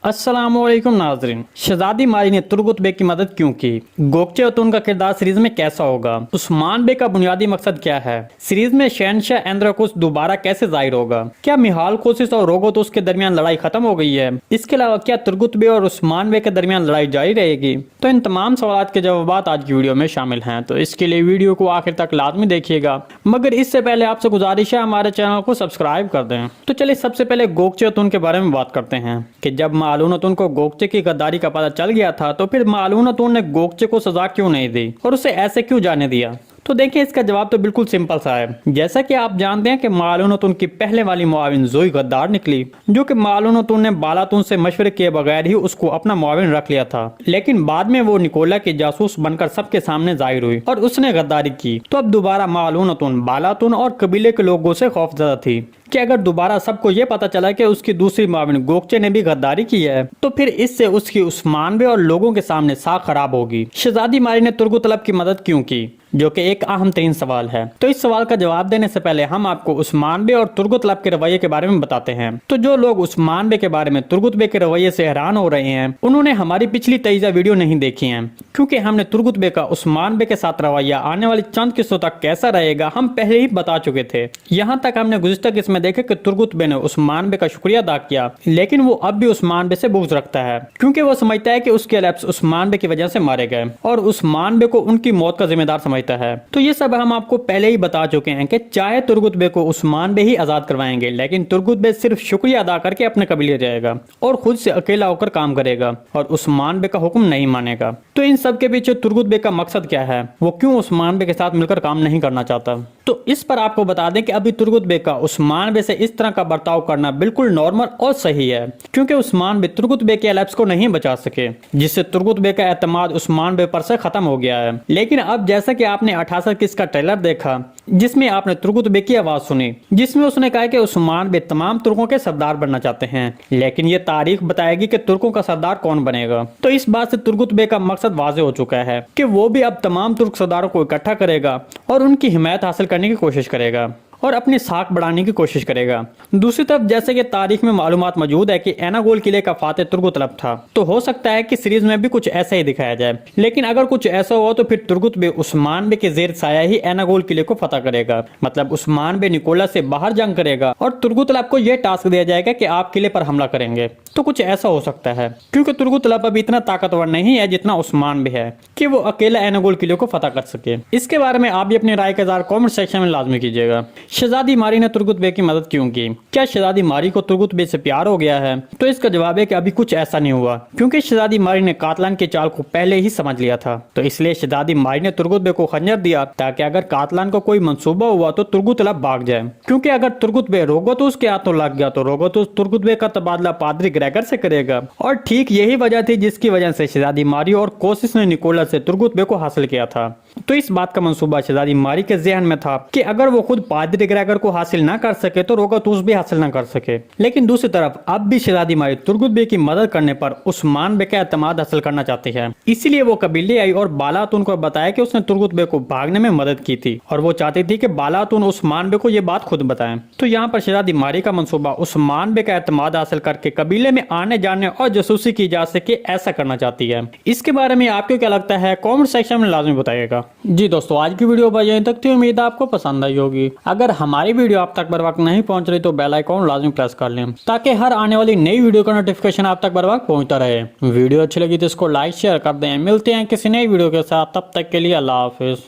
अस्सलामुअलैकुम नाज़रीन। शहजादी मारी ने तुर्गुत बे की मदद क्यों की? गोकचे ओतुन का किरदार सीरीज में कैसा होगा? उस्मान बे का बुनियादी मकसद क्या है? सीरीज में शहनशाह एंद्रकुस दोबारा कैसे जाहिर होगा? क्या मिहाल कोसिस और रोगोतुस के दरमियान लड़ाई खत्म हो गई है? इसके अलावा क्या तुर्गुत बे और उस्मान बे के दरमियान लड़ाई जारी रहेगी? तो इन तमाम सवालात के जवाब आज की वीडियो में शामिल हैं, तो इसके लिए वीडियो को आखिर तक लाजमी देखिएगा। मगर इससे पहले आपसे गुजारिश है हमारे चैनल को सब्सक्राइब कर दें। तो चलिए सबसे पहले गोकचे ओतुन के बारे में बात करते हैं कि जब मालूनतुन को गोकचे की गद्दारी का पता चल गया था तो फिर मालूनतुन ने गोकचे को सजा क्यों नहीं दी और उसे ऐसे क्यों जाने दिया? तो देखिए इसका जवाब तो बिल्कुल सिंपल सा है। जैसा कि आप जानते हैं कि मालूनतुन की पहले वाली मुआविन जोई गद्दार निकली, जो कि मालूनतुन ने बालातुन से मशवरे किए बगैर ही उसको अपना मुआविन रख लिया था। लेकिन बाद में वो निकोला की जासूस बनकर सबके सामने जाहिर हुई और उसने गद्दारी की। तो अब दोबारा मालूनतुन बालातुन और कबीले के लोगों से खौफजदा थी कि अगर दोबारा सबको ये पता चला कि उसकी दूसरी मुआविन गोकचे ने भी गद्दारी की है तो फिर इससे उसकी उस्मान बे और लोगों के सामने साख खराब होगी। शहजादी मारी ने तुर्गुतलब की मदद क्यों की, जो कि एक अहम तरीन सवाल है। तो इस सवाल का जवाब देने से पहले हम आपको उस्मान बे और तुर्गुतलब के रवैये के बारे में बताते हैं। तो जो लोग उस्मान बे के बारे में तुर्गुत बे के रवैये से हैरान हो रहे हैं, उन्होंने हमारी पिछली तेईजा वीडियो नहीं देखी है, क्योंकि हमने तुर्गुत बे का उस्मान बे के साथ रवैया आने वाली चंद किस्तों तक कैसा रहेगा हम पहले ही बता चुके थे। यहाँ तक हमने गुज़िश्ता किस्त में देखे कि तुर्गुत बे ने उस्मान बे का शुक्रिया अदा किया, लेकिन वो अब भी उस्मान बे से बुग़्ज़ रखता है, क्योंकि वो समझता है कि उसके लफ्ज़ उस्मान बे की वजह से मारे गए और उस्मान बे को उनकी मौत का जिम्मेदार समझता है। तो ये सब हम आपको पहले ही बता चुके हैं कि चाहे तुर्गुत बे को उस्मान बे ही आजाद करवाएंगे, लेकिन तुर्गुत बे सिर्फ शुक्रिया अदा करके अपने कबीले जाएगा और खुद से अकेला होकर काम करेगा और उस्मान बे का हुक्म नहीं मानेगा। तो इन सब के पीछे तुर्गुत बे का मकसद क्या है? वो क्यों उस्मान बे के साथ मिलकर काम नहीं करना चाहता? तो इस पर आपको बता दें कि अभी तुर्गुत बे का उस्मान बे से इस तरह का बर्ताव करना बिल्कुल नॉर्मल और सही है, क्योंकि उस्मान बे तुर्गुत बे के लफ्ज़ को नहीं बचा सके, जिससे तुर्गुत बे का एतमाद उस्मान बे पर से खत्म हो गया है। लेकिन अब जैसा कि आपने 88 किस्त का ट्रेलर देखा, जिसमें आपने तुर्गुत बे की आवाज सुनी, जिसमें उसने कहा कि उस्मान बे तमाम तुर्कों के सरदार बनना चाहते हैं, लेकिन ये तारीख बताएगी कि तुर्कों का सरदार कौन बनेगा। तो इस बात से तुर्गुत बे का मकसद वाज़े हो चुका है कि वो भी अब तमाम तुर्क सरदारों को इकट्ठा करेगा और उनकी हिमायत हासिल करने की कोशिश करेगा और अपनी साख बढ़ाने की कोशिश करेगा। दूसरी तरफ जैसे कि तारीख में मालूमात मौजूद है कि एनागोल किले का फातेह तुर्गुतलब था, तो हो सकता है कि सीरीज में भी कुछ ऐसा ही दिखाया जाए। लेकिन अगर कुछ ऐसा हुआ तो फिर तुर्गुत बे उस्मान बे के जेर साया ही एनागोल किले को फतह करेगा, मतलब उस्मान बे निकोला से बाहर जंग करेगा और तुर्गुतलब को यह टास्क दिया जाएगा कि आप किले पर हमला करेंगे। तो कुछ ऐसा हो सकता है, क्योंकि तुर्गुतलब अभी इतना ताकतवर नहीं है जितना उस्मान बे है कि वो अकेला एनागोल किले को फतह कर सके। इसके बारे में आप भी अपनी राय का इज़हार कमेंट सेक्शन में लाजमी कीजिएगा। शहजादी मारी ने तुर्गुत बे की मदद क्यों की? क्या शहजादी मारी को तुर्गुत बे से प्यार हो गया है? तो इसका जवाब है कि अभी कुछ ऐसा नहीं हुआ, क्योंकि शहजादी मारी ने कातलान की चाल को पहले ही समझ लिया था। तो इसलिए शहजादी मारी ने तुर्गुत बे को खंजर दिया ताकि अगर कातलान को कोई मंसूबा हुआ तो तुर्गुतलब भाग जाए, क्योंकि अगर तुर्गुत बे रोगोतुस के हाथों लग गया तो रोगोतुस तुर्गुत बे का तबादला पादरी ग्रेगर से करेगा। और ठीक यही वजह थी जिसकी वजह से शहजादी मारी और कोसिस ने निकोला से तुर्गुत बे को हासिल किया था। तो इस बात का मंसूबा शहजादी मारी के ज़हन में था कि अगर वो खुद पादरी ग्रेगर को हासिल ना कर सके तो रोगोतुस भी हासिल ना कर सके। लेकिन दूसरी तरफ अब भी शहजादी मारी तुर्गुत बे की मदद करने पर उस्मान बे का एतमाद हासिल करना चाहती है, इसीलिए वो कबीले आई और बालातुन को बताया कि उसने तुर्गुत बे को भागने में मदद की थी और वो चाहती थी कि बालातुन उस्मान बे को ये बात खुद बताएं। तो यहाँ पर शहजादी मारी का मंसूबा उस्मान बे का एतमाद हासिल करके कबीले में आने जाने और जासूसी की जा सके ऐसा करना चाहती है। इसके बारे में आपको क्या लगता है कमेंट सेक्शन में लाजमी बताइएगा। जी दोस्तों, आज की वीडियो बस यहीं तक थी। उम्मीद है आपको पसंद आई होगी। अगर हमारी वीडियो आप तक बर वक्त नहीं पहुंच रही तो बेल आइकॉन लाजमी प्रेस कर लें, ताकि हर आने वाली नई वीडियो का नोटिफिकेशन आप तक बर वक्त पहुंचता रहे। वीडियो अच्छी लगी तो इसको लाइक शेयर कर दें। मिलते हैं किसी नई वीडियो के साथ, तब तक के लिए अल्लाह हाफिज।